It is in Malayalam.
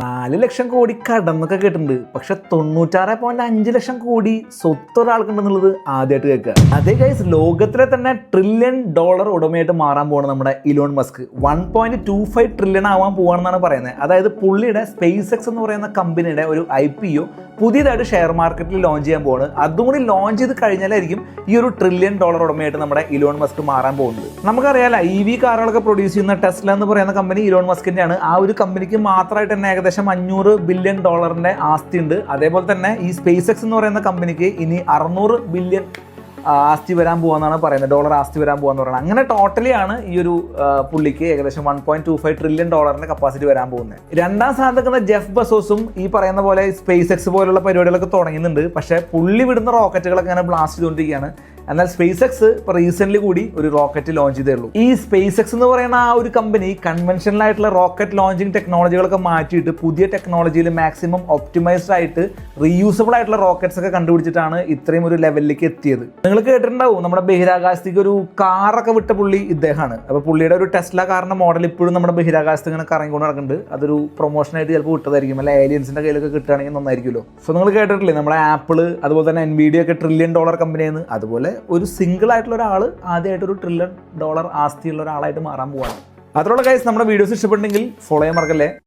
4 ലക്ഷം കോടി കടന്നൊക്കെ കേട്ടിട്ടുണ്ട്. പക്ഷെ 96.5 ലക്ഷം കോടി സ്വത്ത് ഒരാൾക്കുണ്ടെന്നുള്ളത് ആദ്യമായിട്ട് കേൾക്കുക. അതേ ഗൈസ്, ലോകത്തിലെ തന്നെ $1 ട്രില്യൺ ഉടമയായിട്ട് മാറാൻ പോവാണ് നമ്മുടെ ഇലോൺ മസ്ക്. 1.25 ട്രില്യൺ ആവാൻ പോവാണെന്നാണ് പറയുന്നത്. അതായത് പുള്ളിയുടെ സ്പേസ് എക്സ് എന്ന് പറയുന്ന കമ്പനിയുടെ ഒരു IPO പുതിയതായിട്ട് ഷെയർ മാർക്കറ്റിൽ ലോഞ്ച് ചെയ്യാൻ പോവാണ്. അതും കൂടി ലോഞ്ച് ചെയ്ത് കഴിഞ്ഞാലായിരിക്കും ഈ ഒരു $1 ട്രില്യൺ ഉടമയായിട്ട് നമ്മുടെ ഇലോൺ മസ്ക് മാറാൻ പോകുന്നത്. നമുക്കറിയാലോ, EV കാറുകളൊക്കെ പ്രൊഡ്യൂസ് ചെയ്യുന്ന ടെസ്ല എന്ന് പറയുന്ന കമ്പനി ഇലോൺ മസ്കിന്റെയാണ്. ആ ഒരു കമ്പനിക്ക് മാത്രമായിട്ട് തന്നെ ഏകദേശം $500 ബില്യൺ ആസ്തി ഉണ്ട്. അതേപോലെ തന്നെ ഈ സ്പേസ് എക്സ് എന്ന് പറയുന്ന കമ്പനിക്ക് ഇനി 600 ബില്യൺ ആസ്തി വരാൻ പോകാന്നാണ് പറയുന്നത്, ഡോളർ ആസ്തി വരാൻ പോകാന്ന് പറയുന്നത്. അങ്ങനെ ടോട്ടലി ആണ് ഈ ഒരു പുള്ളിക്ക് ഏകദേശം $1.25 ട്രില്യൺ കപ്പാസിറ്റി വരാൻ പോകുന്നത്. രണ്ടാം സ്ഥാനത്ത് നിൽക്കുന്ന ജെഫ് ബസോസും ഈ പറയുന്ന പോലെ സ്പേസ് എക്സ് പോലുള്ള പരിപാടികളൊക്കെ തുടങ്ങുന്നുണ്ട്. പക്ഷേ പുള്ളി വിടുന്ന റോക്കറ്റുകളൊക്കെ അങ്ങനെ ബ്ലാസ്റ്റ് ചെയ്തുകൊണ്ടിരിക്കുകയാണ്. എന്നാൽ സ്പേസ് എക്സ് ഇപ്പോൾ റീസെന്റ് കൂടി ഒരു റോക്കറ്റ് ലോഞ്ച് ചെയ്തേ ഉള്ളൂ. ഈ സ്പേസ് എക്സ് എന്ന് പറയുന്ന ആ ഒരു കമ്പനി കൺവെൻഷനൽ ആയിട്ടുള്ള റോക്കറ്റ് ലോഞ്ചിങ് ടെക്നോളജികളൊക്കെ മാറ്റിയിട്ട് പുതിയ ടെക്നോളജിയിൽ മാക്സിമം ഒപ്റ്റിമൈസ്ഡ് ആയിട്ട് റീയൂസബിൾ ആയിട്ടുള്ള റോക്കറ്റ്സ് ഒക്കെ കണ്ടുപിടിച്ചിട്ടാണ് ഇത്രയും ഒരു ലെവലിലേക്ക് എത്തിയത്. നിങ്ങൾ കേട്ടിട്ടുണ്ടാവും, നമ്മുടെ ബഹിരാകാശത്തേക്ക് ഒരു കാറൊക്കെ വിട്ട പുള്ളി ഇദ്ദേഹമാണ്. അപ്പോൾ പുള്ളിയുടെ ഒരു ടെസ്ല കാറിന്റെ മോഡൽ ഇപ്പോഴും നമ്മുടെ ബഹിരാകാശത്ത് ഇങ്ങനെ കറങ്ങിക്കൊണ്ട് നടക്കുന്നുണ്ട്. അതൊരു പ്രൊമോഷനായിട്ട് ചിലപ്പോൾ വിട്ടതായിരിക്കും, അല്ല ഏലിയൻസിന്റെ കയ്യിലൊക്കെ കിട്ടുകയാണെങ്കിൽ നന്നായിരിക്കുമല്ലോ. സോ നിങ്ങൾ കേട്ടിട്ടില്ലേ, നമ്മുടെ ആപ്പിള് അതുപോലെ തന്നെ NVIDIA ഒക്കെ $1 ട്രില്യൺ കമ്പനിയാണ്. അതുപോലെ ഒരു സിംഗിൾ ആയിട്ടുള്ള ഒരാൾ ആദ്യമായിട്ട് ഒരു $1 ട്രില്യൺ ആസ്തിയുള്ള ഒരാളായിട്ട് മാറാൻ പോവാണ്. അതിലുള്ള ഗൈസ്, നമ്മുടെ വീഡിയോസ് ഇഷ്ടപ്പെട്ടെങ്കിൽ ഫോളോ ചെയ്യാൻ മറക്കല്ലേ.